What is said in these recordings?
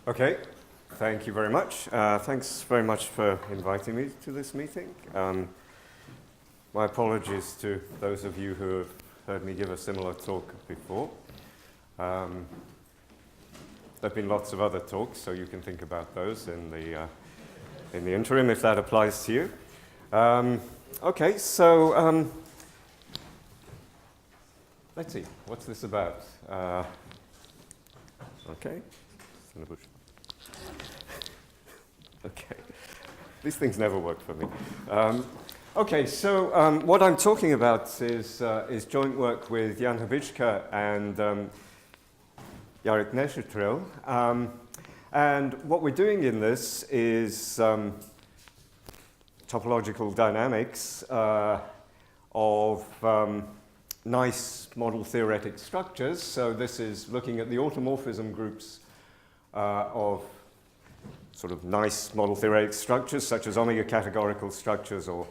Okay, thank you very much. Thanks very much for inviting me to this meeting. My apologies to those of you who have heard me give a similar talk before. There have been lots of other talks, so you can think about those in the interim if that applies to you. Okay, so let's see, what's this about? Okay. Okay, these things never work for me. Okay, so what I'm talking about is joint work with Jan HubiŠka and NeŠsetəril. And what we're doing in this is topological dynamics of nice model theoretic structures. So this is looking at the automorphism groups of sort of nice model theoretic structures, such as omega-categorical structures or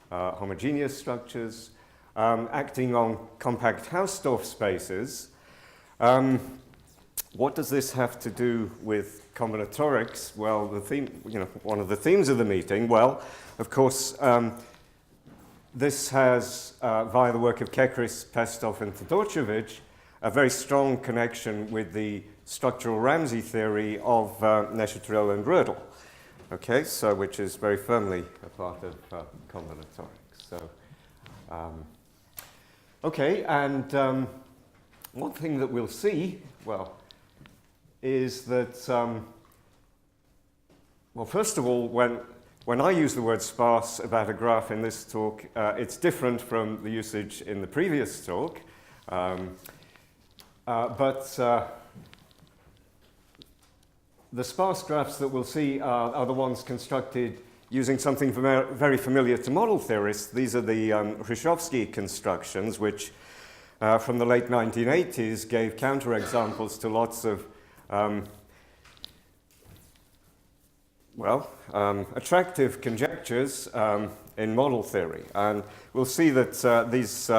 homogeneous structures, acting on compact Hausdorff spaces. What does this have to do with combinatorics? Well, the theme, one of the themes of the meeting, well, of course, this has, via the work of Kechris, Pestov, and Todorcevic, a very strong connection with the structural Ramsey theory of NeŠsetəril and Hrushovski. Okay, so which is very firmly a part of combinatorics. So, okay, and one thing that we'll see, well, is that, well, first of all, when I use the word sparse about a graph in this talk, it's different from the usage in the previous talk. But the sparse graphs that we'll see are the ones constructed using something very familiar to model theorists. These are the Hrushovski constructions, which from the late 1980s gave counterexamples to lots of attractive conjectures in model theory. And we'll see that these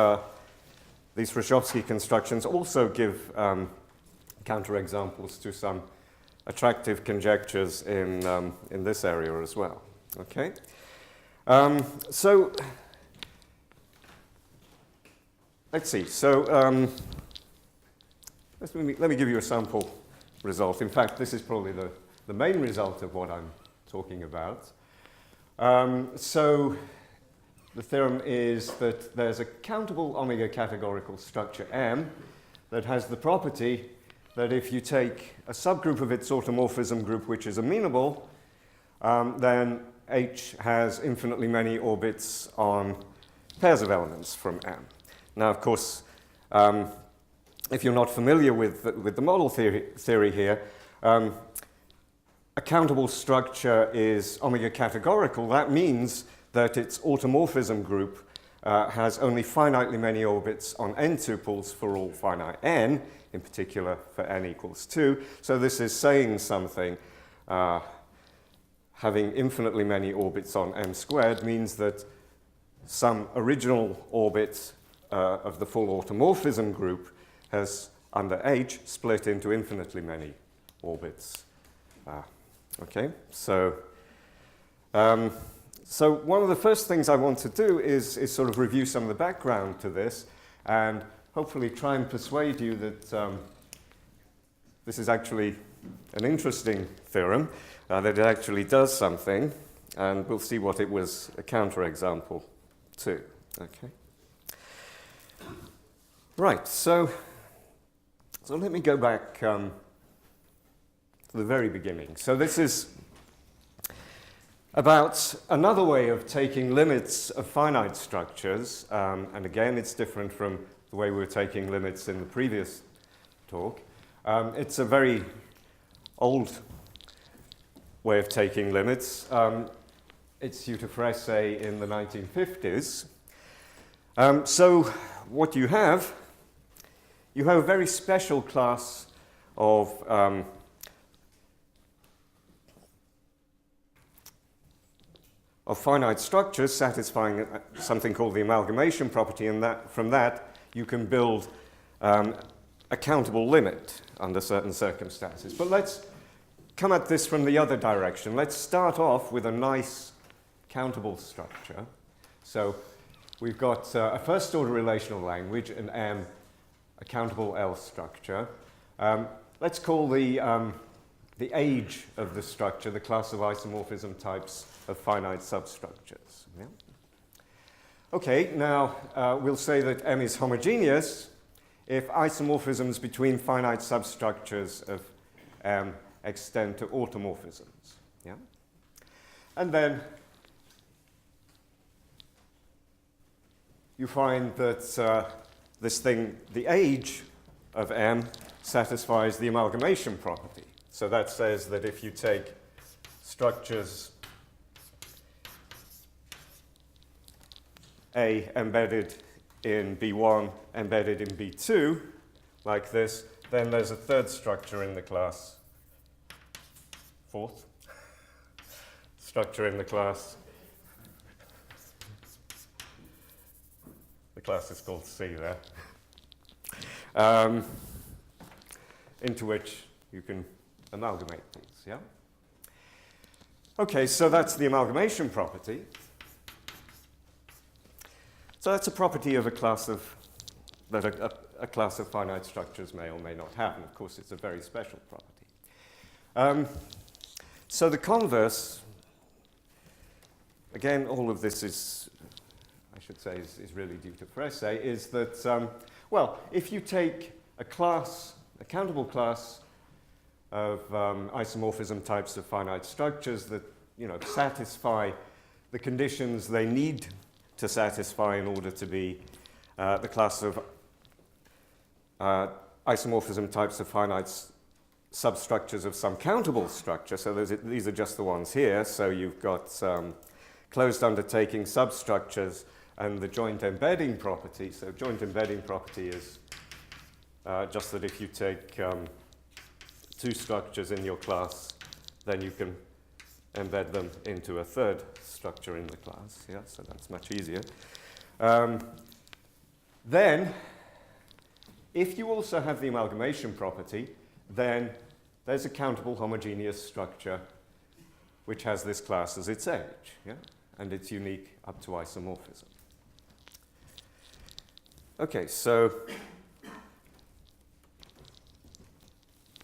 Hrushovski constructions also give counterexamples to some attractive conjectures in this area as well. Okay, so let's see. So let me give you a sample result. In fact, this is probably the main result of what I'm talking about. So the theorem is that there's a countable omega-categorical structure M that has the property that if you take a subgroup of its automorphism group which is amenable, then H has infinitely many orbits on pairs of elements from M. Now, of course, if you're not familiar with the model theory here, a countable structure is omega-categorical. That means that its automorphism group has only finitely many orbits on n tuples for all finite n, in particular for n equals 2. So this is saying something. Having infinitely many orbits on m squared means that some original orbit of the full automorphism group has, under H, split into infinitely many orbits. Okay, so so one of the first things I want to do is sort of review some of the background to this and hopefully try and persuade you that this is actually an interesting theorem, that it actually does something, and we'll see what it was a counterexample to. Okay. Right, so let me go back to the very beginning. So this is about another way of taking limits of finite structures, and again, it's different from the way we were taking limits in the previous talk. It's a very old way of taking limits. It's HubiŠka in the 1950s. So what you have a very special class of finite structures satisfying something called the amalgamation property, and from that you can build a countable limit under certain circumstances. But let's come at this from the other direction. Let's start off with a nice countable structure. So we've got a first-order relational language, an M, a countable L structure. Let's call the age of the structure the class of isomorphism types of finite substructures. Yeah? Okay, now we'll say that M is homogeneous if isomorphisms between finite substructures of M extend to automorphisms. Yeah? And then you find that this thing, the age of M, satisfies the amalgamation property. So that says that if you take structures A embedded in B1, embedded in B2, like this, then there's a third structure in the class, fourth structure in the class. The class is called C there, into which you can amalgamate things, yeah? Okay, so that's the amalgamation property. So that's a property of a class of, that a class of finite structures may or may not have, and of course it's a very special property. So the converse, again, all of this is, I should say, is really due to Frese, is that, well, if you take a class, a countable class of isomorphism types of finite structures that, satisfy the conditions they need to satisfy in order to be the class of isomorphism types of finite substructures of some countable structure. So these are just the ones here. So you've got closed undertaking substructures and the joint embedding property. So joint embedding property is just that if you take two structures in your class, then you can embed them into a third structure in the class. Yeah, so that's much easier. Then, if you also have the amalgamation property, then there's a countable homogeneous structure which has this class as its age, yeah? And it's unique up to isomorphism. Okay, so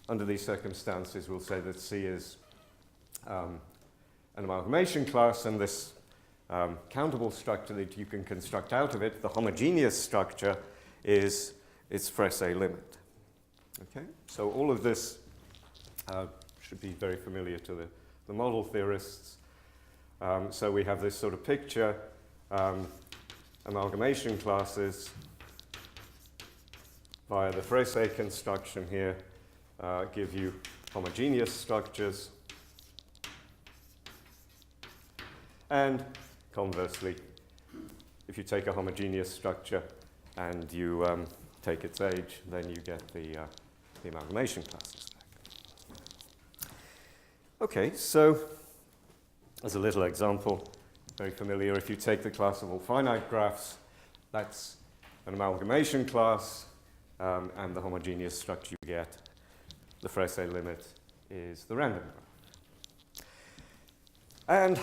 under these circumstances, we'll say that C is an amalgamation class, and this countable structure that you can construct out of it, the homogeneous structure, is its Frese limit. Okay, so all of this should be very familiar to the model theorists. So we have this sort of picture. Amalgamation classes via the Frese construction here give you homogeneous structures. And conversely, if you take a homogeneous structure and you take its age, then you get the amalgamation classes back. Okay, so as a little example, very familiar, if you take the class of all finite graphs, that's an amalgamation class, and the homogeneous structure you get, the Frese limit, is the random graph. And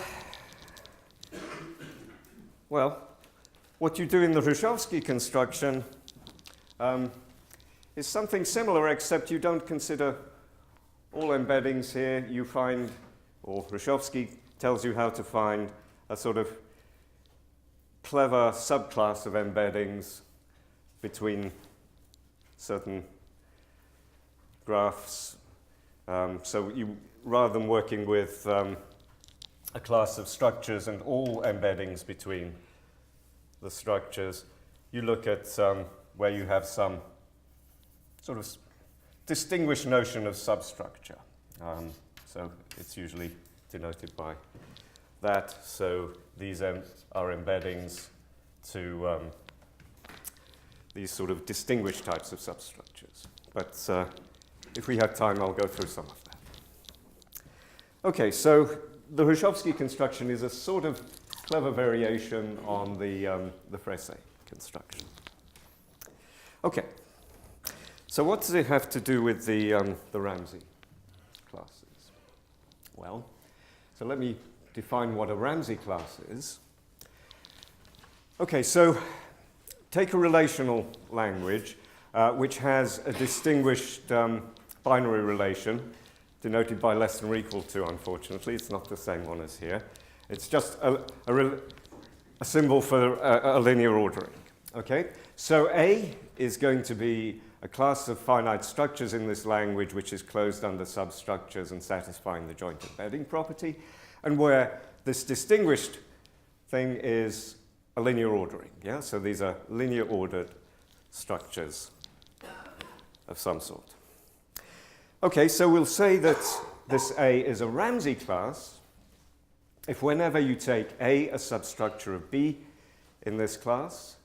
well, what you do in the Hrushovski construction is something similar, except you don't consider all embeddings here. You find, or Hrushovski tells you how to find a sort of clever subclass of embeddings between certain graphs. So you, rather than working with a class of structures and all embeddings between the structures, you look at where you have some sort of distinguished notion of substructure. So it's usually denoted by that. So these are embeddings to these sort of distinguished types of substructures. But if we have time, I'll go through some of that. Okay, so the Hrushovski construction is a sort of clever variation on the Frese construction. Okay, so what does it have to do with the Ramsey classes? Well, so let me define what a Ramsey class is. Okay, so take a relational language which has a distinguished binary relation denoted by less than or equal to, unfortunately. It's not the same one as here. It's just a symbol for a linear ordering. Okay, so A is going to be a class of finite structures in this language which is closed under substructures and satisfying the joint embedding property, and where this distinguished thing is a linear ordering. Yeah, so these are linear ordered structures of some sort. Okay, so we'll say that this A is a Ramsey class if whenever you take a substructure of B in this class,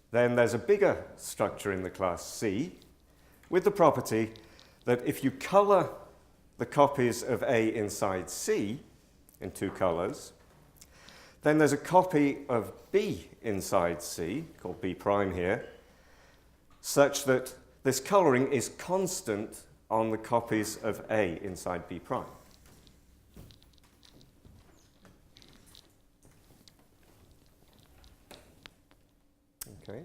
then there's a bigger structure in the class C with the property that if you color the copies of A inside C in two colors, then there's a copy of B inside C, called B prime here, such that this coloring is constant on the copies of A inside B prime. Okay.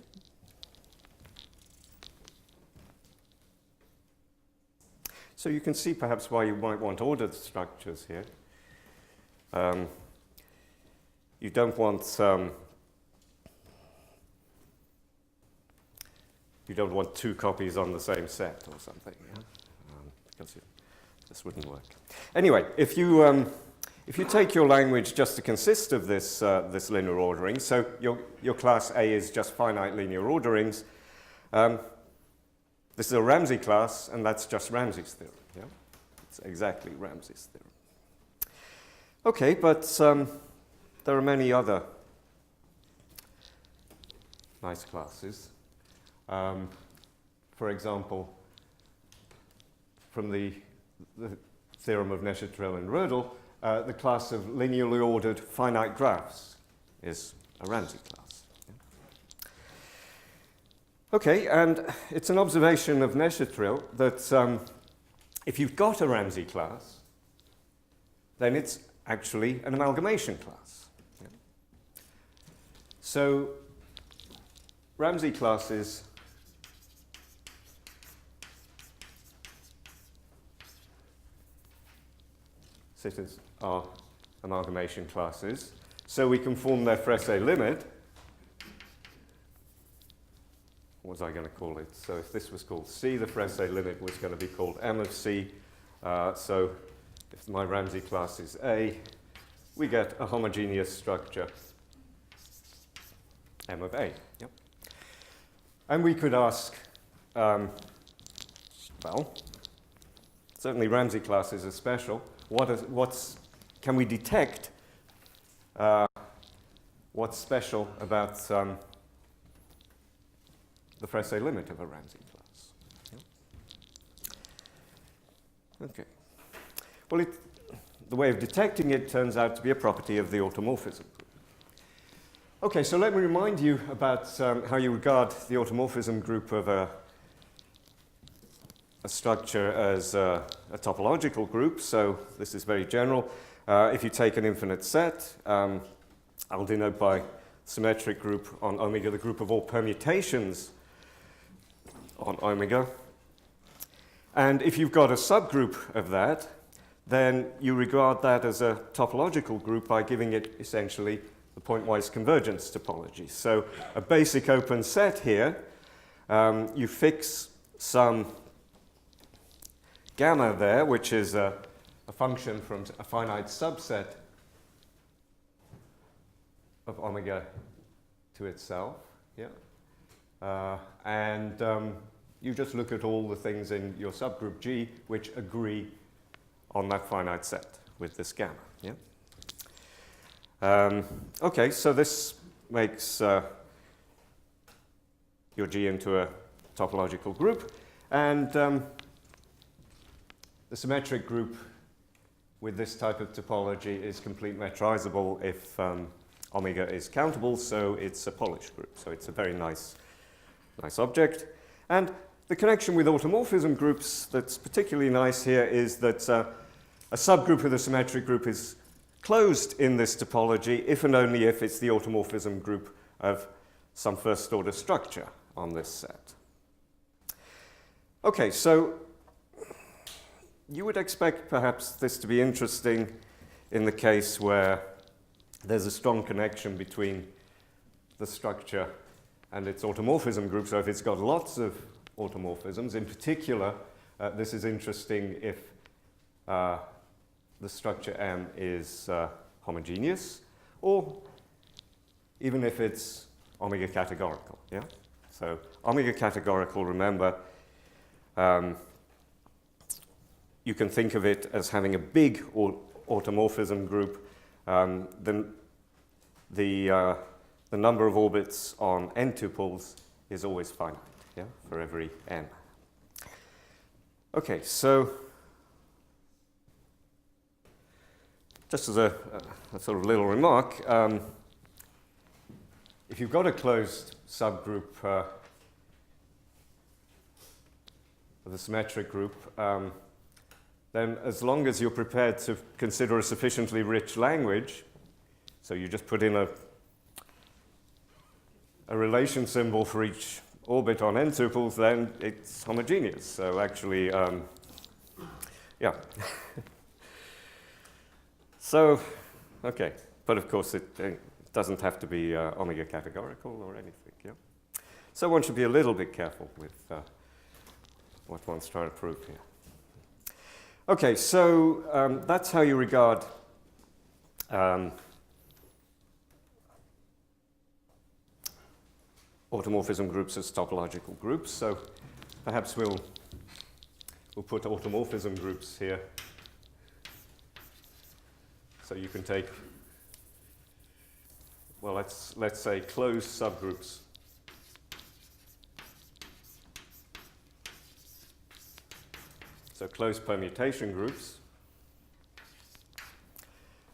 So you can see perhaps why you might want ordered structures here. You don't want two copies on the same set or something, yeah? Because this wouldn't work. Anyway, if you take your language just to consist of this linear ordering, so your class A is just finite linear orderings, this is a Ramsey class, and that's just Ramsey's theorem. Yeah? It's exactly Ramsey's theorem. Okay, but there are many other nice classes. For example, from the theorem of Neßsetʼril and Rödel, the class of linearly ordered finite graphs is a Ramsey class. Okay, and it's an observation of Neßsetʼril that if you've got a Ramsey class, then it's actually an amalgamation class. Yeah. So Ramsey classes sitters are amalgamation classes, so we can form their Frese limit. What was I going to call it? So if this was called C, the Frese limit was going to be called M of C. So if my Ramsey class is A, we get a homogeneous structure M of A. Yep. And we could ask, well, certainly Ramsey classes are special. Can we detect what's special about the Frese limit of a Ramsey class? Yeah. Okay. Well, the way of detecting it turns out to be a property of the automorphism group. Okay, so let me remind you about how you regard the automorphism group of a structure as a topological group. So this is very general. If you take an infinite set, I'll denote by symmetric group on omega the group of all permutations on omega. And if you've got a subgroup of that, then you regard that as a topological group by giving it essentially the pointwise convergence topology. So a basic open set here, you fix some gamma there, which is a function from a finite subset of omega to itself. Yeah? You just look at all the things in your subgroup G which agree on that finite set with this gamma. Yeah? Okay, so this makes your G into a topological group, and the symmetric group with this type of topology is complete metrizable if omega is countable, so it's a Polish group. So it's a very nice object. And the connection with automorphism groups that's particularly nice here is that a subgroup of the symmetric group is closed in this topology if and only if it's the automorphism group of some first-order structure on this set. Okay, so you would expect perhaps this to be interesting in the case where there's a strong connection between the structure and its automorphism group. So if it's got lots of automorphisms, in particular, this is interesting if the structure M is homogeneous, or even if it's omega-categorical. Yeah? So omega-categorical, remember, you can think of it as having a big automorphism group. Then the number of orbits on n tuples is always finite, yeah, for every n. Okay, so just as a sort of little remark, if you've got a closed subgroup of the symmetric group, then as long as you're prepared to consider a sufficiently rich language, so you just put in a relation symbol for each orbit on n tuples, then it's homogeneous. So actually, yeah. So, okay. But of course, it doesn't have to be omega-categorical or anything. Yeah. So one should be a little bit careful with what one's trying to prove here. Okay, so that's how you regard automorphism groups as topological groups. So perhaps we'll put automorphism groups here. So you can take, well, let's say closed subgroups. So closed permutation groups.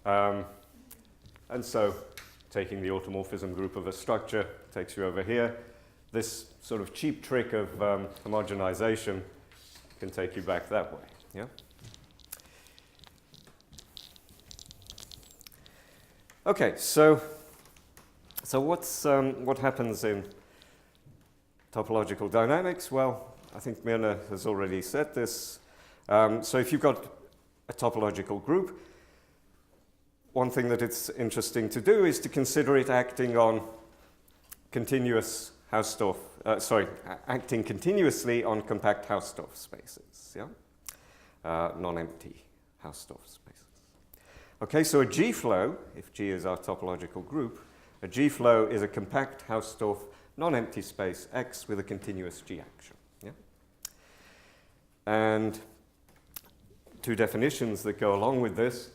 And so taking the automorphism group of a structure takes you over here. This sort of cheap trick of homogenization can take you back that way. Yeah? Okay, so what happens in topological dynamics? Well, I think Mirna has already said this. So if you've got a topological group, one thing that it's interesting to do is to consider it acting on continuous Hausdorff, acting continuously on compact Hausdorff spaces, yeah? Non-empty Hausdorff spaces. Okay, so a G-flow, if G is our topological group, a G-flow is a compact Hausdorff non-empty space X with a continuous G action, yeah? And two definitions that go along with this.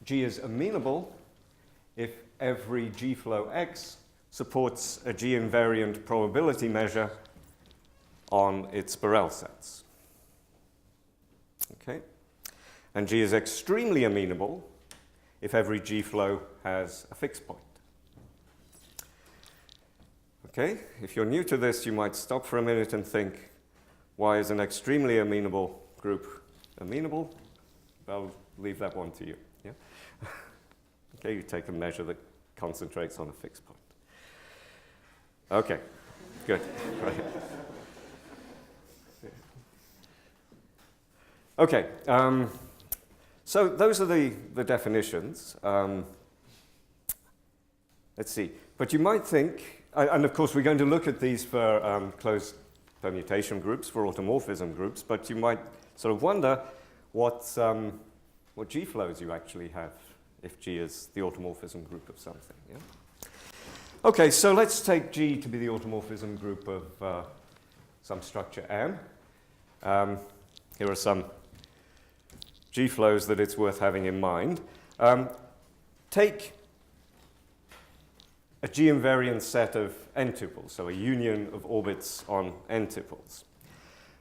G is amenable if every G-flow X supports a G-invariant probability measure on its Borel sets. Okay? And G is extremely amenable if every G-flow has a fixed point. Okay? If you're new to this, you might stop for a minute and think, why is an extremely amenable group amenable? I'll leave that one to you. Yeah? Okay, you take a measure that concentrates on a fixed point. Okay, good. Right. Okay, so those are the definitions. Let's see. But you might think, and of course we're going to look at these for closed permutation groups, for automorphism groups, but you might sort of wonder what G-flows you actually have if G is the automorphism group of something. Yeah? Okay, so let's take G to be the automorphism group of some structure M. Here are some G-flows that it's worth having in mind. Take a G-invariant set of n tuples, so a union of orbits on n tuples.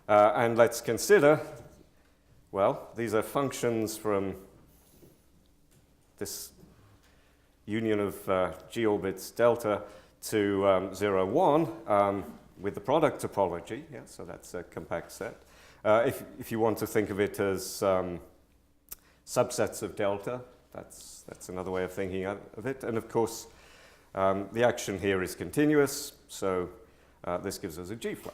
And let's consider, well, these are functions from this union of G orbits delta to 0, 1 with the product topology. Yeah, so that's a compact set. If you want to think of it as subsets of delta. That's another way of thinking of it. And of course, the action here is continuous, so this gives us a G-flow.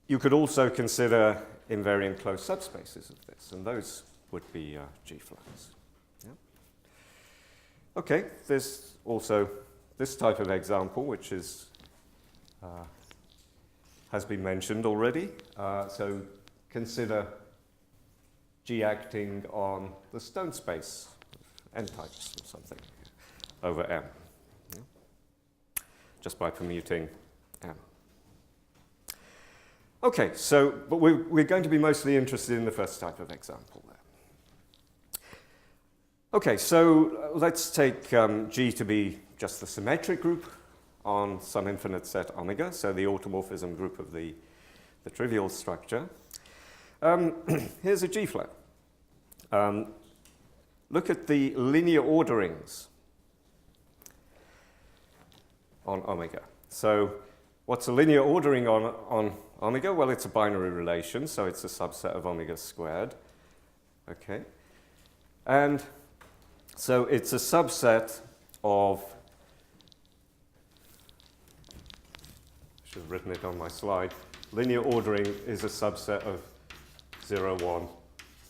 You could also consider invariant closed subspaces of this, and those would be G-flows. Yeah. Okay, there's also this type of example, which is has been mentioned already. So consider G acting on the stone space of n types or something over M, yeah? Just by permuting M. Okay, so but we're going to be mostly interested in the first type of example there. Okay, so let's take G to be just the symmetric group on some infinite set omega, so the automorphism group of the trivial structure. Here's a G-flow. Look at the linear orderings on omega. So what's a linear ordering on omega? Well, it's a binary relation, so it's a subset of omega squared. Okay. And so it's a subset of, I should have written it on my slide, linear ordering is a subset of 0, 1,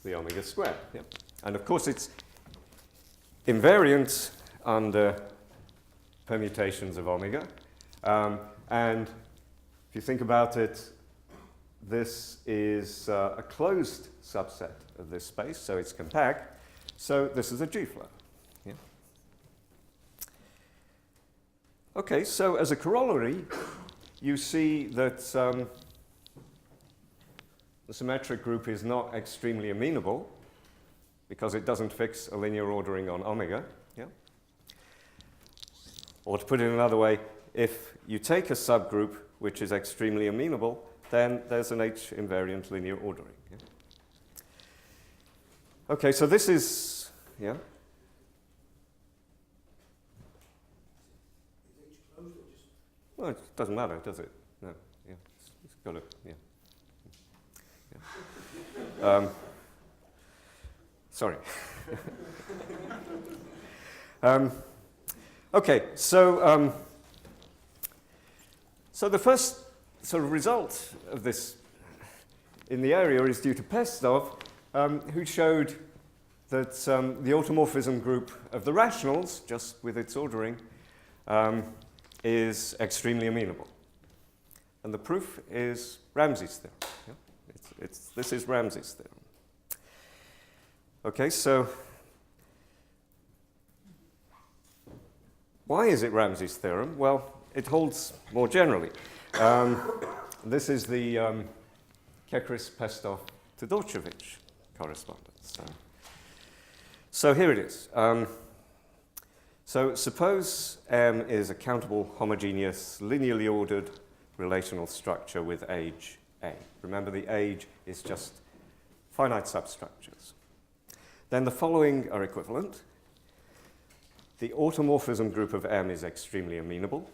the omega squared. Yep. And of course it's invariant under permutations of omega. And if you think about it, this is a closed subset of this space, so it's compact. So this is a G-flow. Yeah. Okay, so as a corollary, you see that the symmetric group is not extremely amenable because it doesn't fix a linear ordering on omega. Yeah? Or to put it another way, if you take a subgroup which is extremely amenable, then there's an H invariant linear ordering. Yeah? Okay, so this is, yeah? Well, it doesn't matter, does it? No, yeah, it's got to, yeah. Yeah. Sorry. Okay, so so the first sort of result of this in the area is due to Pestov, who showed that the automorphism group of the rationals, just with its ordering, is extremely amenable. And the proof is Ramsey's theorem. Yeah? This is Ramsey's theorem. Okay, so why is it Ramsey's theorem? Well, it holds more generally. This is the Kechris, Pestov, Todorcevic correspondence. So here it is. So suppose M is a countable, homogeneous, linearly ordered relational structure with age A. Remember, the age is just finite substructures. Then the following are equivalent. The automorphism group of M is extremely amenable,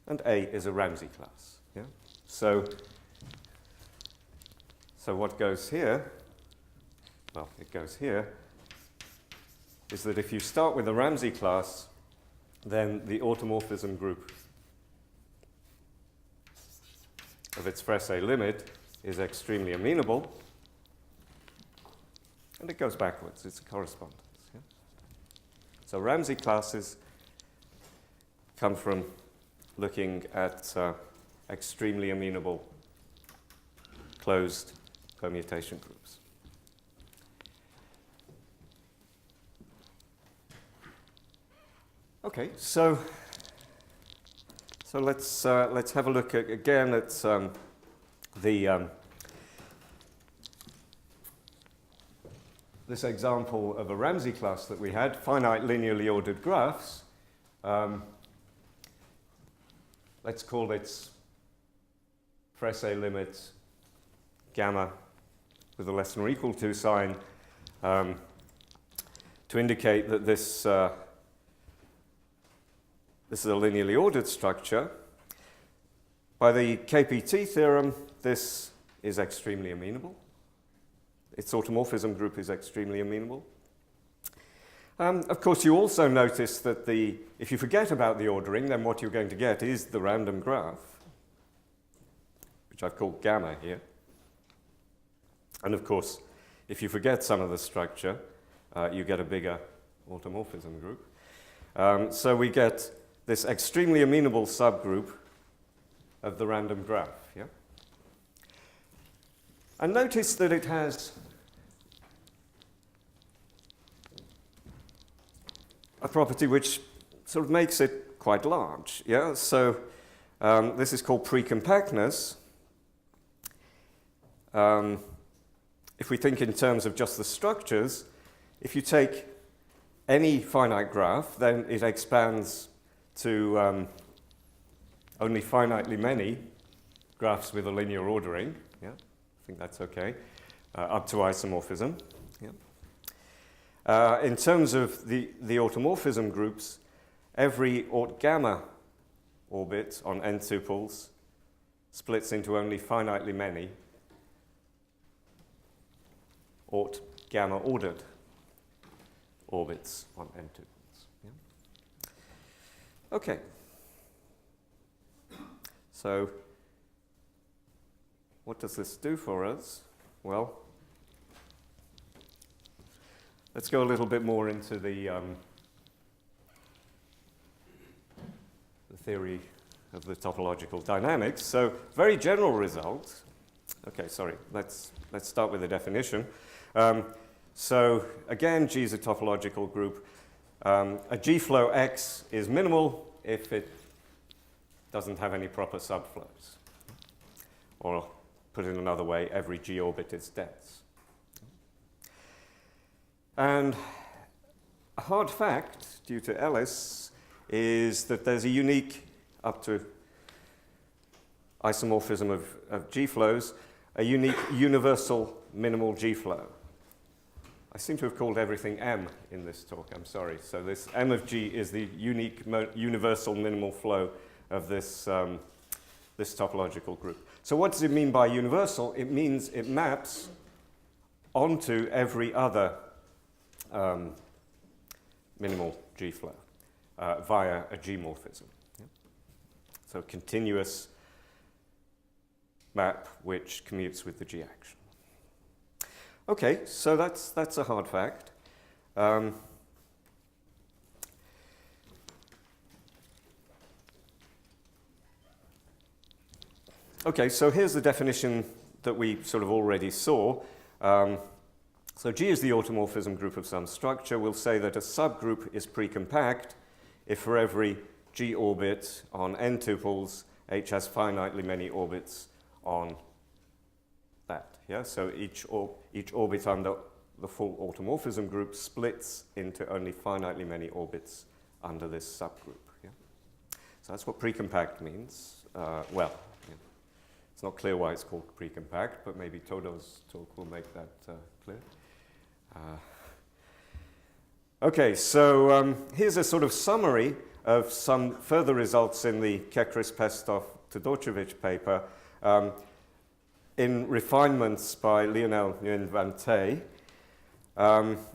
and A is a Ramsey class. Yeah? So what goes here, well, it goes here, is that if you start with a Ramsey class, then the automorphism group of its Frese limit is extremely amenable, and it goes backwards. It's a correspondence. Yeah? So Ramsey classes come from looking at extremely amenable closed permutation groups. Okay, so let's have a look again at this example of a Ramsey class that we had, finite linearly ordered graphs. Let's call its Frese limit gamma with a less than or equal to sign to indicate that this is a linearly ordered structure. By the KPT theorem, this is extremely amenable. Its automorphism group is extremely amenable. Of course, you also notice that if you forget about the ordering, then what you're going to get is the random graph, which I've called gamma here. And of course, if you forget some of the structure, you get a bigger automorphism group. So we get this extremely amenable subgroup of the random graph. Yeah? And notice that it has a property which sort of makes it quite large. Yeah? So this is called precompactness. If we think in terms of just the structures, if you take any finite graph, then it expands to only finitely many graphs with a linear ordering. Yeah, I think that's okay, up to isomorphism. Yeah. In terms of the automorphism groups, every Aut gamma orbit on n tuples splits into only finitely many Aut gamma ordered orbits on n tuples. Yeah. Okay. So what does this do for us? Well, let's go a little bit more into the theory of the topological dynamics. So very general result. Okay, sorry, let's start with the definition. So again, G is a topological group. A G-flow X is minimal if it doesn't have any proper subflows. Or put it another way, every G orbit is dense. And a hard fact, due to Ellis, is that there's a unique, up to isomorphism of G-flows, a unique universal minimal G-flow. I seem to have called everything M in this talk, I'm sorry. So this M of G is the unique universal minimal flow of this, this topological group. So what does it mean by universal? It means it maps onto every other minimal G-flow via a G-morphism. Yeah? So continuous map which commutes with the G action. Okay, so that's a hard fact. Okay, so here's the definition that we sort of already saw. So G is the automorphism group of some structure. We'll say that a subgroup is precompact if for every G orbit on n tuples, H has finitely many orbits on that. Yeah? So each orbit under the full automorphism group splits into only finitely many orbits under this subgroup. Yeah? So that's what precompact means. Well, yeah. It's not clear why it's called precompact, but maybe Todor's talk will make that clear. Okay, so here's a sort of summary of some further results in the Kechris, Pestov, Todorcevic paper in refinements by Lionel Nguyen Van Tay.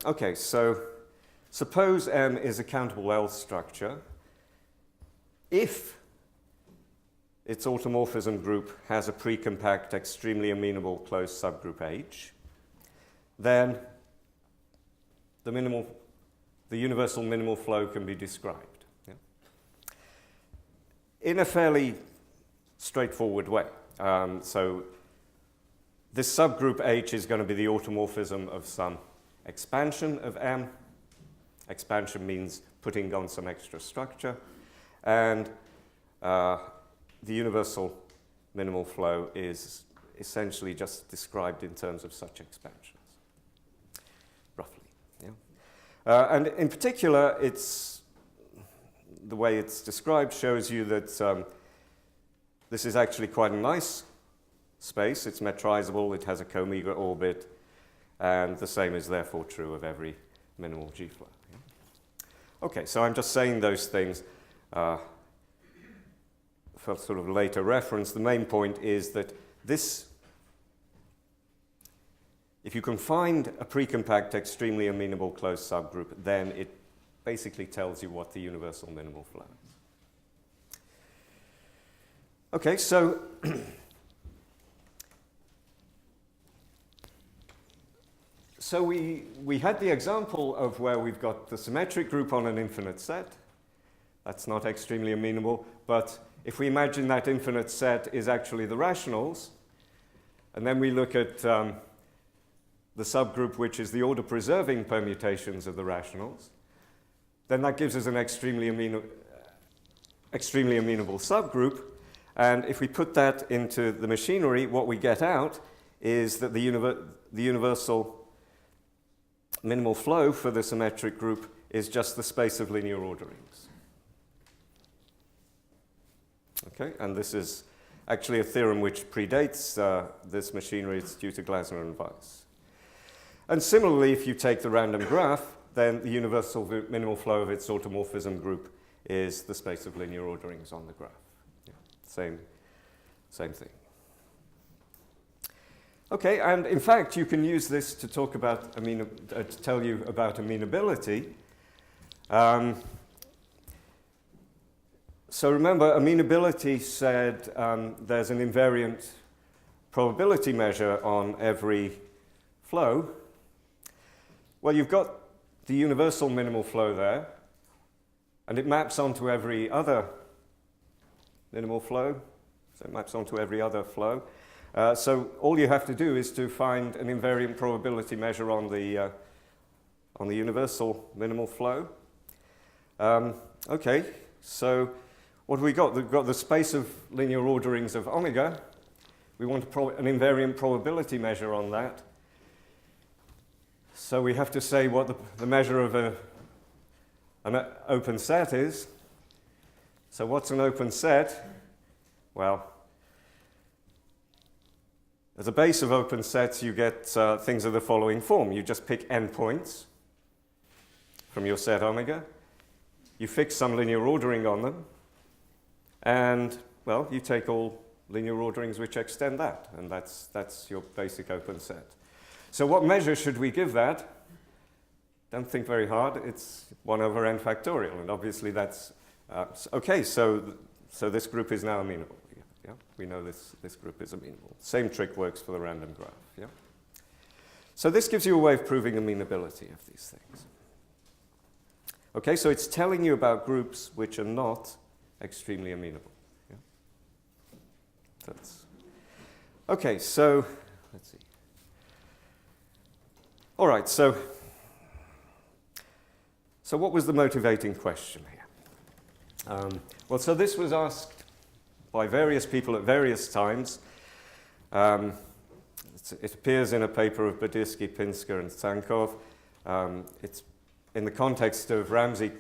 Okay, so suppose M is a countable L structure. If its automorphism group has a precompact, extremely amenable closed subgroup H, then the universal minimal flow can be described. Yeah? In a fairly straightforward way. So this subgroup H is going to be the automorphism of some expansion of M. Expansion means putting on some extra structure. And the universal minimal flow is essentially just described in terms of such expansions, roughly. Yeah? And in particular, the way it's described shows you that this is actually quite a nice space. It's metrizable, it has a co-meagre orbit, and the same is therefore true of every minimal G-flow. Yeah? Okay, so I'm just saying those things for sort of later reference. The main point is that this if you can find a precompact extremely amenable closed subgroup, then it basically tells you what the universal minimal flow is. Okay, so so we had the example of where we've got the symmetric group on an infinite set. That's not extremely amenable, but if we imagine that infinite set is actually the rationals, and then we look at the subgroup which is the order-preserving permutations of the rationals, then that gives us an extremely amenable subgroup. And if we put that into the machinery, what we get out is that the universal minimal flow for the symmetric group is just the space of linear orderings. Okay, and this is actually a theorem which predates this machinery. It's due to Glasner and Weiss. And similarly, if you take the random graph, then the universal minimal flow of its automorphism group is the space of linear orderings on the graph. Yeah, same thing. Okay, and in fact, you can use this to talk about, to tell you about amenability. So remember, amenability said there's an invariant probability measure on every flow. Well, you've got the universal minimal flow there, and it maps onto every other minimal flow. So it maps onto every other flow. So all you have to do is to find an invariant probability measure on the universal minimal flow. Okay, so what have we got? We've got the space of linear orderings of omega. We want an invariant probability measure on that. So we have to say what the measure of an open set is. So what's an open set? Well, as a base of open sets, you get things of the following form. You just pick n points from your set omega. You fix some linear ordering on them. And, well, you take all linear orderings which extend that. And that's your basic open set. So what measure should we give that? Don't think very hard. It's 1 over n factorial. And obviously that's... okay, so this group is now amenable. Yeah? We know this group is amenable. Same trick works for the random graph. Yeah? So this gives you a way of proving amenability of these things. Okay, so it's telling you about groups which are not extremely amenable. Yeah? Okay, so let's see. All right, so what was the motivating question here? Well, so this was asked by various people at various times. It appears in a paper of Badirsky, Pinsker, and Tsankov. It's in the context of Ramsey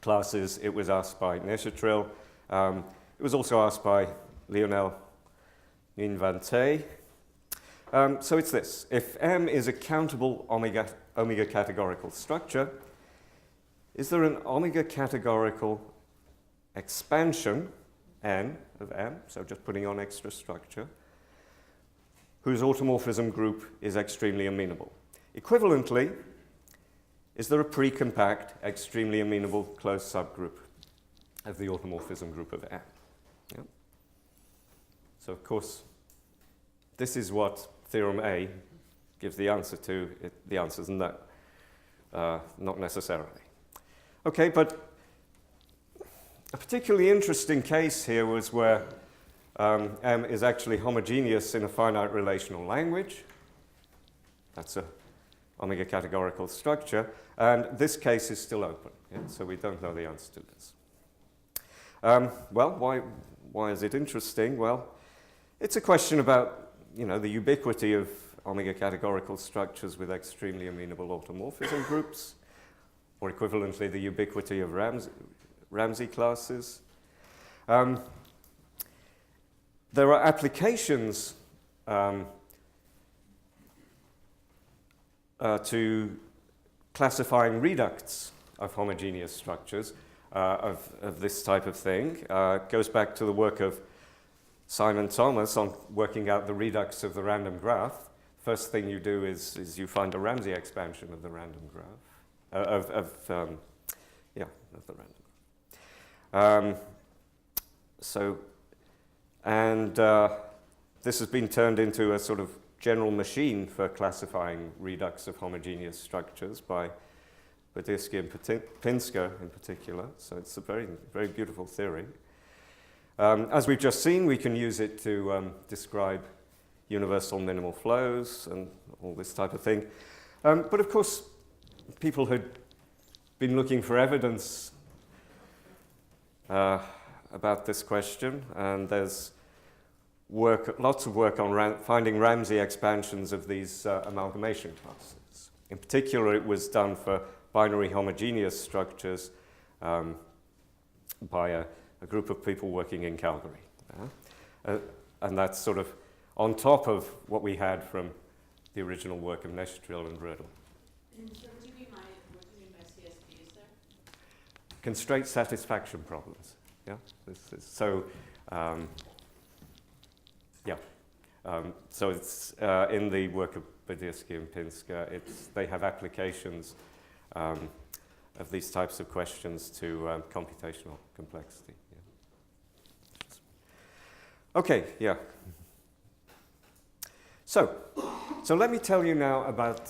classes. It was asked by NeŠetřril. It was also asked by Lionel Ninvante. So it's this. If M is a countable omega-categorical structure, is there an omega-categorical expansion, n of M, so just putting on extra structure, whose automorphism group is extremely amenable? Equivalently, is there a precompact, extremely amenable closed subgroup of the automorphism group of M? Yeah. So, of course, this is what theorem A gives the answer to. The answer is no, not necessarily. Okay, but a particularly interesting case here was where M is actually homogeneous in a finite relational language. That's a omega-categorical structure, and this case is still open, yeah? So we don't know the answer to this. Well, why is it interesting? Well, it's a question about, the ubiquity of omega-categorical structures with extremely amenable automorphism groups, or equivalently the ubiquity of Ramsey classes. There are applications to classifying reducts of homogeneous structures of this type of thing. It goes back to the work of Simon Thomas on working out the redux of the random graph. first thing you do is you find a Ramsey expansion of the random graph, of the random. This has been turned into a sort of general machine for classifying redux of homogeneous structures by Badisky and Pinsker in particular. So it's a very, very beautiful theory. As we've just seen, we can use it to describe universal minimal flows and all this type of thing. But of course, people had been looking for evidence about this question, and there's lots of work on finding Ramsey expansions of these amalgamation classes. In particular, it was done for binary homogeneous structures by a group of people working in Calgary. And that's sort of on top of what we had from the original work of Neßetřril and Hrushovski. So what do you mean by CSPs there? Constraint satisfaction problems. Yeah. So it's in the work of Badisky and Pinsker. They have applications of these types of questions to computational complexity. Yeah. Okay. Yeah. So let me tell you now about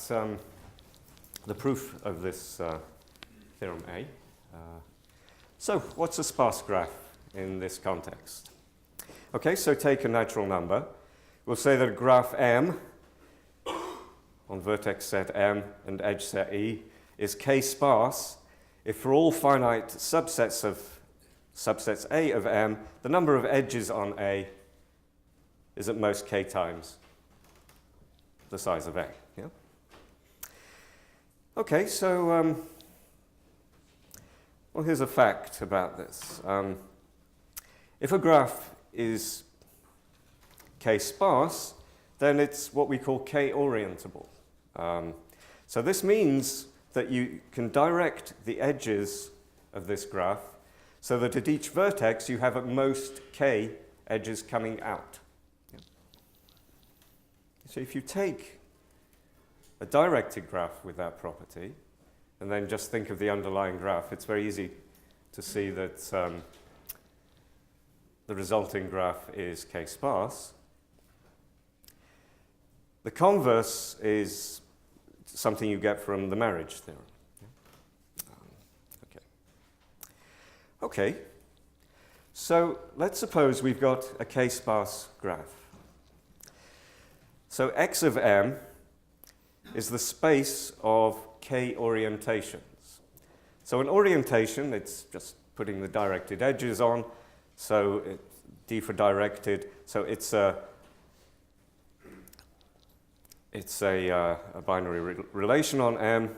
the proof of this theorem A. So what's a sparse graph in this context? Okay, so take a natural number. We'll say that a graph M on vertex set M and edge set E is K-sparse if for all finite subsets A of M, the number of edges on A is at most K times the size of A. Yeah? Okay, so well, here's a fact about this. If a graph is K-sparse, then it's what we call K-orientable. So this means that you can direct the edges of this graph so that at each vertex you have at most K edges coming out. Yeah. So if you take a directed graph with that property and then just think of the underlying graph, it's very easy to see that the resulting graph is K-sparse. The converse is something you get from the marriage theorem. Okay, so let's suppose we've got a K-sparse graph. So X of M is the space of K orientations. So an orientation, it's just putting the directed edges on. So D for directed, so it's a binary relation on M,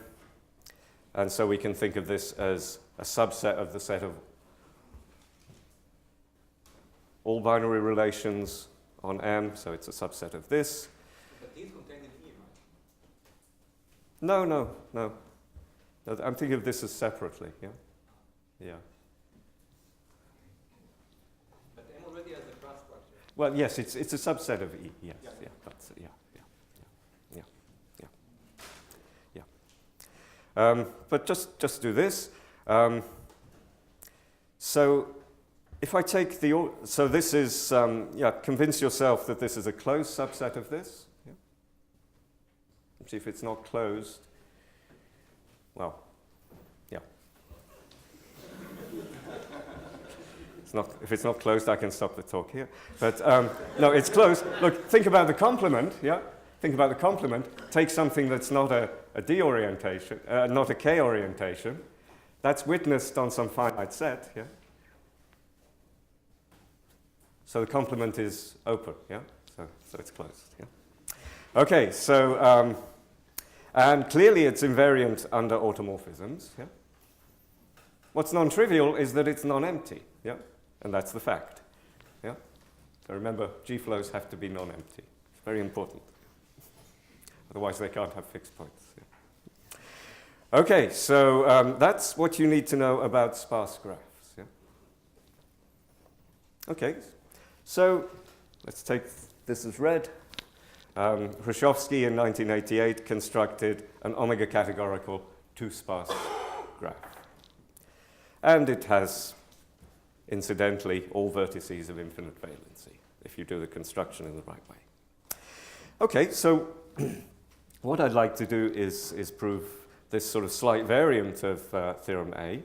and so we can think of this as a subset of the set of all binary relations on M, so it's a subset of this. But these contain an E, right? No, I'm thinking of this as separately, yeah? Yeah. But M already has a class structure. Well, yes, it's a subset of E, yes, Yeah. yeah, that's it, yeah. But just do this. So if I take so this is, convince yourself that this is a closed subset of this. Yeah? See if it's not closed. Well, yeah. If it's not closed, I can stop the talk here. But no, it's closed. Look, think about the complement, yeah? Think about the complement. Take something that's not a D orientation, not a K orientation. That's witnessed on some finite set, yeah? So the complement is open, yeah? So it's closed, yeah? Okay, so, and clearly it's invariant under automorphisms, yeah? What's non-trivial is that it's non-empty, yeah? And that's the fact, yeah? So remember, G-flows have to be non-empty. It's very important. Otherwise, they can't have fixed points. Yeah. Okay, so that's what you need to know about sparse graphs. Yeah? Okay, so let's take this as read. Hrushovski in 1988 constructed an omega-categorical two-sparse graph. And it has, incidentally, all vertices of infinite valency, if you do the construction in the right way. Okay, so what I'd like to do is prove this sort of slight variant of theorem A.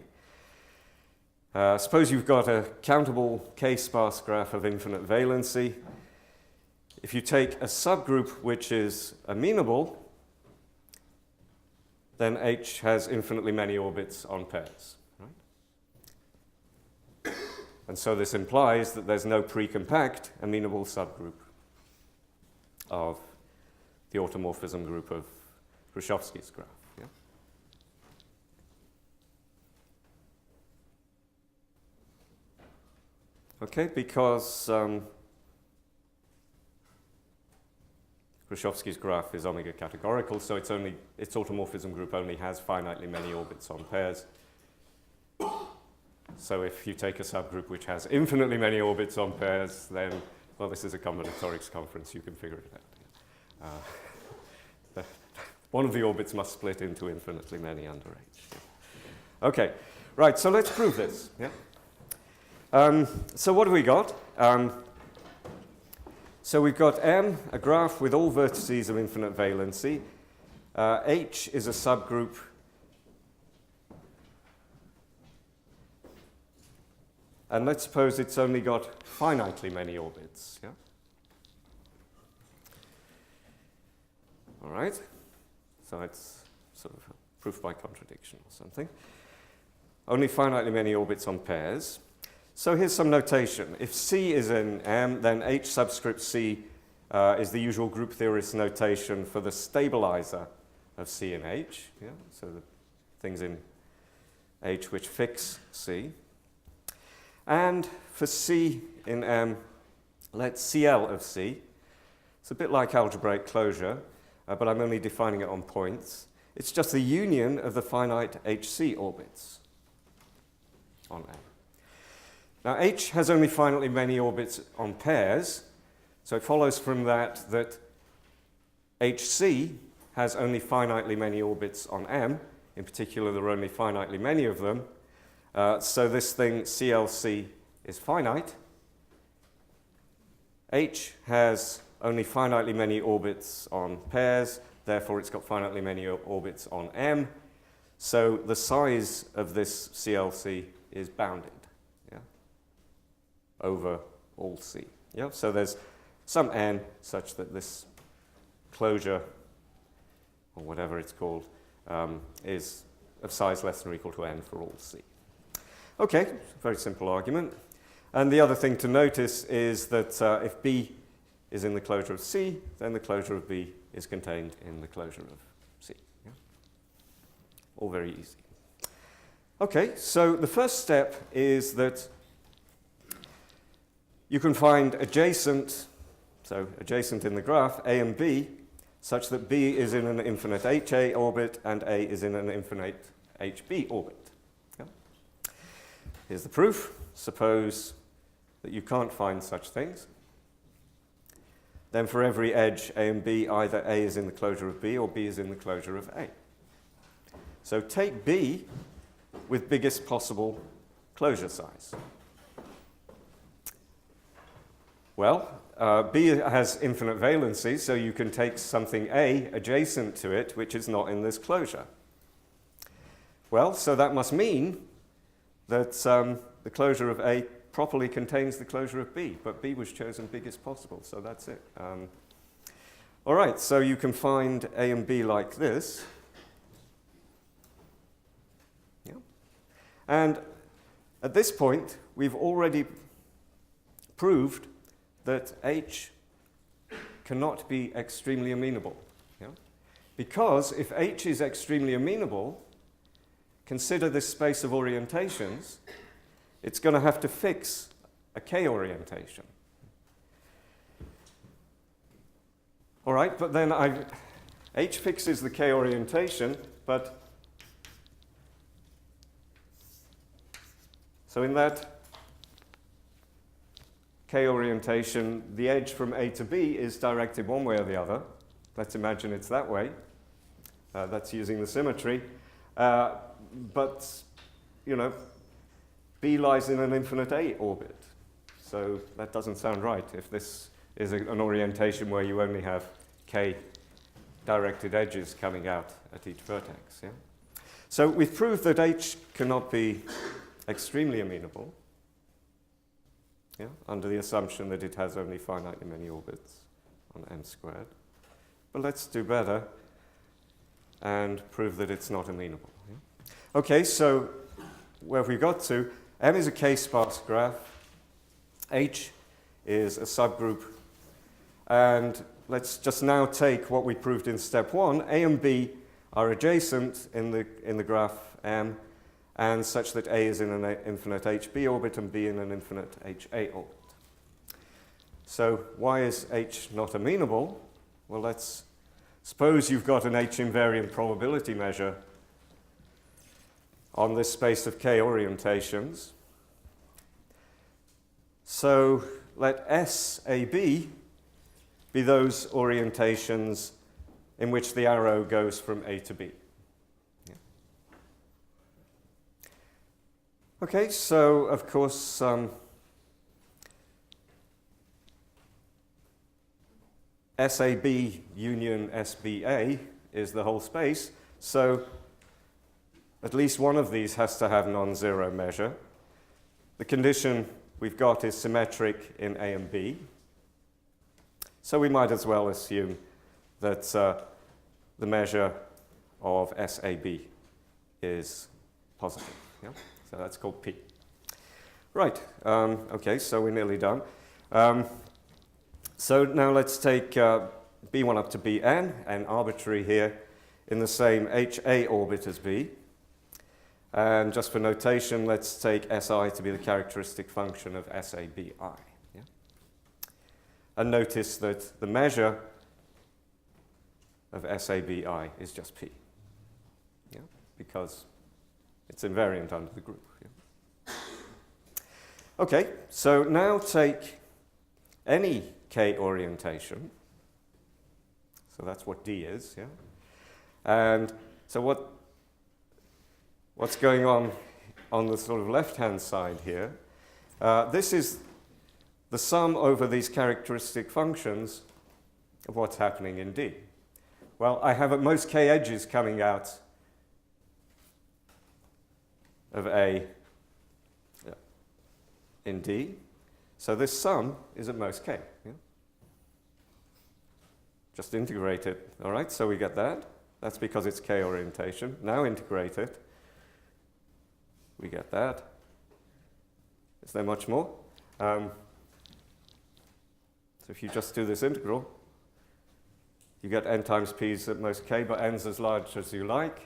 Suppose you've got a countable k-sparse graph of infinite valency. If you take a subgroup which is amenable, then H has infinitely many orbits on pairs. Right? And so this implies that there's no precompact amenable subgroup of the automorphism group of Hrushovski's graph. Yeah? Okay, because Hrushovski's graph is omega-categorical, so its automorphism group only has finitely many orbits on pairs. So if you take a subgroup which has infinitely many orbits on pairs, then, well, this is a combinatorics conference, you can figure it out. One of the orbits must split into infinitely many under H. Okay, right, so let's prove this. Yeah? So what have we got? So we've got M, a graph with all vertices of infinite valency. H is a subgroup and let's suppose it's only got finitely many orbits. Yeah? All right, so it's sort of a proof by contradiction or something. Only finitely many orbits on pairs. So here's some notation. If C is in M, then H subscript C is the usual group theorist notation for the stabilizer of C in H. Yeah? So the things in H which fix C. And for C in M, let CL of C. It's a bit like algebraic closure, but I'm only defining it on points. It's just the union of the finite HC orbits on M. Now, H has only finitely many orbits on pairs, so it follows from that that HC has only finitely many orbits on M. In particular, there are only finitely many of them. So this thing, CLC, is finite. H has only finitely many orbits on pairs, therefore it's got finitely many orbits on M. So the size of this CLC is bounded. Over all C. Yeah? So there's some n such that this closure, or whatever it's called, is of size less than or equal to n for all C. Okay, very simple argument. And the other thing to notice is that if B is in the closure of C, then the closure of B is contained in the closure of C. Yeah? All very easy. Okay, so the first step is that you can find adjacent, so adjacent in the graph, A and B, such that B is in an infinite HA orbit and A is in an infinite HB orbit. Yeah? Here's the proof. Suppose that you can't find such things. Then for every edge A and B, either A is in the closure of B or B is in the closure of A. So take B with biggest possible closure size. Well, B has infinite valency, so you can take something A adjacent to it, which is not in this closure. Well, so that must mean that the closure of A properly contains the closure of B, but B was chosen biggest possible, so that's it. All right, so you can find A and B like this. Yeah. And at this point, we've already proved that H cannot be extremely amenable. Yeah? Because if H is extremely amenable, consider this space of orientations, it's going to have to fix a K orientation. All right, but then H fixes the K orientation, but so in that K orientation, the edge from A to B is directed one way or the other. Let's imagine it's that way. That's using the symmetry. But, you know, B lies in an infinite A orbit. So that doesn't sound right if this is an orientation where you only have K directed edges coming out at each vertex. Yeah? So we've proved that H cannot be extremely amenable, yeah, under the assumption that it has only finitely many orbits on M squared. But let's do better and prove that it's not amenable. Yeah? Okay, so where have we got to? M is a K-sparse graph. H is a subgroup. And let's just now take what we proved in step 1. A and B are adjacent in the graph M, and such that A is in an infinite HB orbit and B in an infinite HA orbit. So why is H not amenable? Well, let's suppose you've got an H invariant probability measure on this space of K orientations. So let SAB be those orientations in which the arrow goes from A to B. Yeah. Okay, so of course SAB union SBA is the whole space, so at least one of these has to have non-zero measure. The condition we've got is symmetric in A and B, so we might as well assume that the measure of SAB is positive. Yeah? So that's called P. Right, okay, so we're nearly done. So now let's take B1 up to Bn, and arbitrary here, in the same HA orbit as B. And just for notation, let's take SI to be the characteristic function of SABI. Yeah? And notice that the measure of SABI is just P, yeah? Because it's invariant under the group. Yeah? Okay, so now take any K orientation. So that's what D is, yeah? And so what's going on the sort of left-hand side here? This is the sum over these characteristic functions of what's happening in D. Well, I have at most K edges coming out of A in D. So this sum is at most K. Yeah? Just integrate it. All right, so we get that. That's because it's K orientation. Now integrate it. We get that. Is there much more? So if you just do this integral, you get n times p's at most k, but n's as large as you like.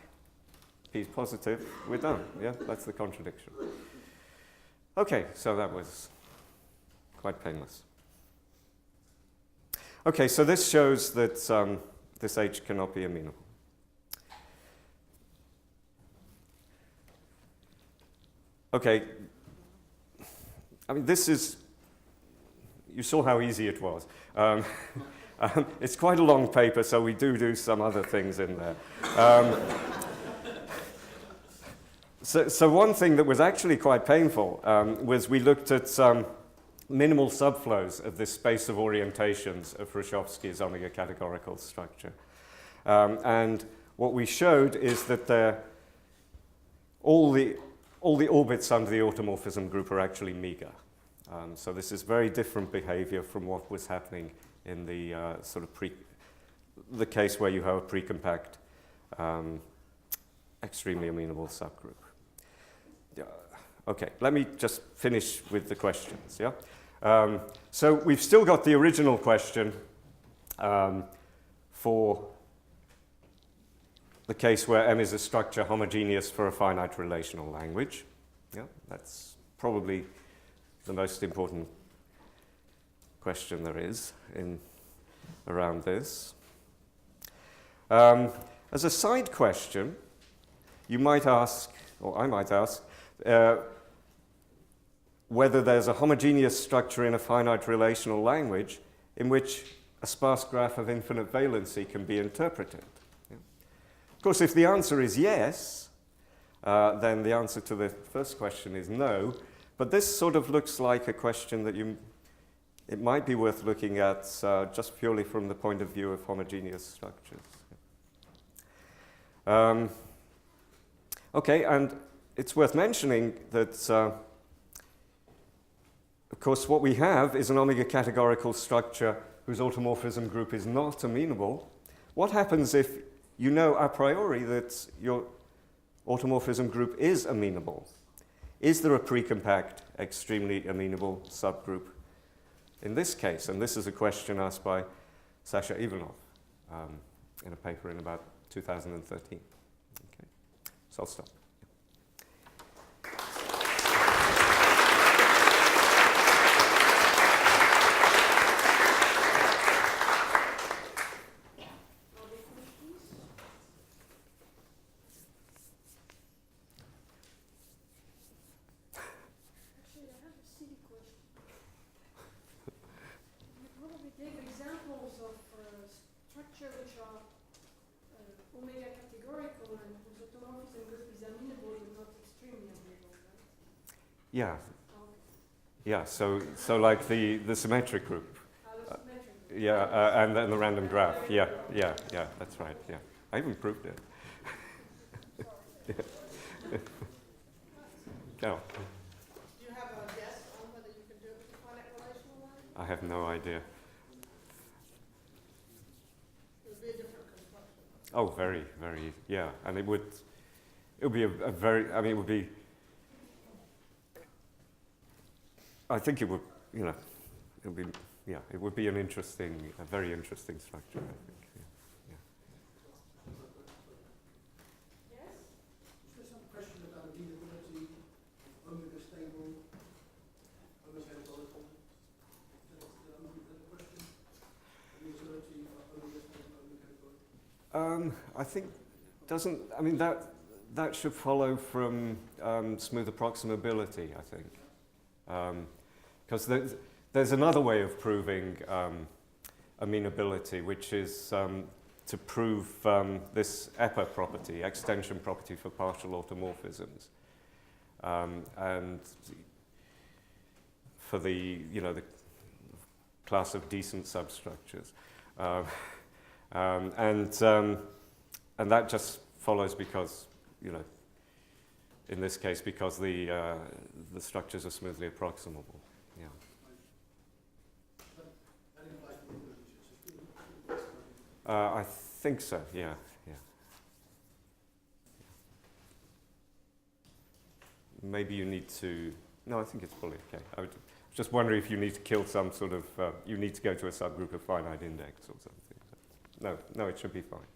P's positive. We're done. Yeah, that's the contradiction. Okay, so that was quite painless. Okay, so this shows that this H cannot be amenable. Okay, I mean, this is, you saw how easy it was. It's quite a long paper, so we do some other things in there. So one thing that was actually quite painful was we looked at some minimal subflows of this space of orientations of Hrushovski's omega-categorical structure. And what we showed is that all the orbits under the automorphism group are actually meager. So this is very different behavior from what was happening in the sort of the case where you have a precompact, extremely amenable subgroup. Okay, let me just finish with the questions. Yeah. So we've still got the original question for the case where M is a structure homogeneous for a finite relational language. Yeah, that's probably the most important question there is around this. As a side question, you might ask, or I might ask, whether there's a homogeneous structure in a finite relational language in which a sparse graph of infinite valency can be interpreted. Yeah. Of course, if the answer is yes, then the answer to the first question is no. But this sort of looks like a question that it might be worth looking at just purely from the point of view of homogeneous structures. Okay, and it's worth mentioning that, of course, what we have is an omega-categorical structure whose automorphism group is not amenable. What happens if you know a priori that your automorphism group is amenable? Is there a precompact, extremely amenable subgroup in this case? And this is a question asked by Sasha Ivanov in a paper in about 2013. Okay, so I'll stop. Which are omega-categorical and whose automorphism group is amenable but not extremely amenable, right? Yeah. Okay. Yeah, so like the symmetric group. The symmetric group. Yeah, and then the random graph. Yeah, that's right, yeah. I even proved it. Yeah. Go. Do you have a guess on whether you can do it with the finite relational line? I have no idea. Be a different construction. Oh, very, very, yeah. And it would be a very, I mean, it would be, I think it would, you know, it would be, yeah, it would be a very interesting structure, I think. Yeah. Yes? There's some question about amenability, omega-stable, omega-categorical. Is that the question? Amenability, omega-stable, omega-categorical. I think that should follow from smooth approximability, I think. Because there's another way of proving amenability, which is to prove this EPA property, extension property for partial automorphisms. And for the class of decent substructures. And that just follows because, in this case, because the structures are smoothly approximable. Yeah. That implies amenability. I think so. Yeah. Maybe you need to. No, I think it's fully okay. I was just wondering if you need to kill some sort of. You need to go to a subgroup of finite index or something. No, it should be fine.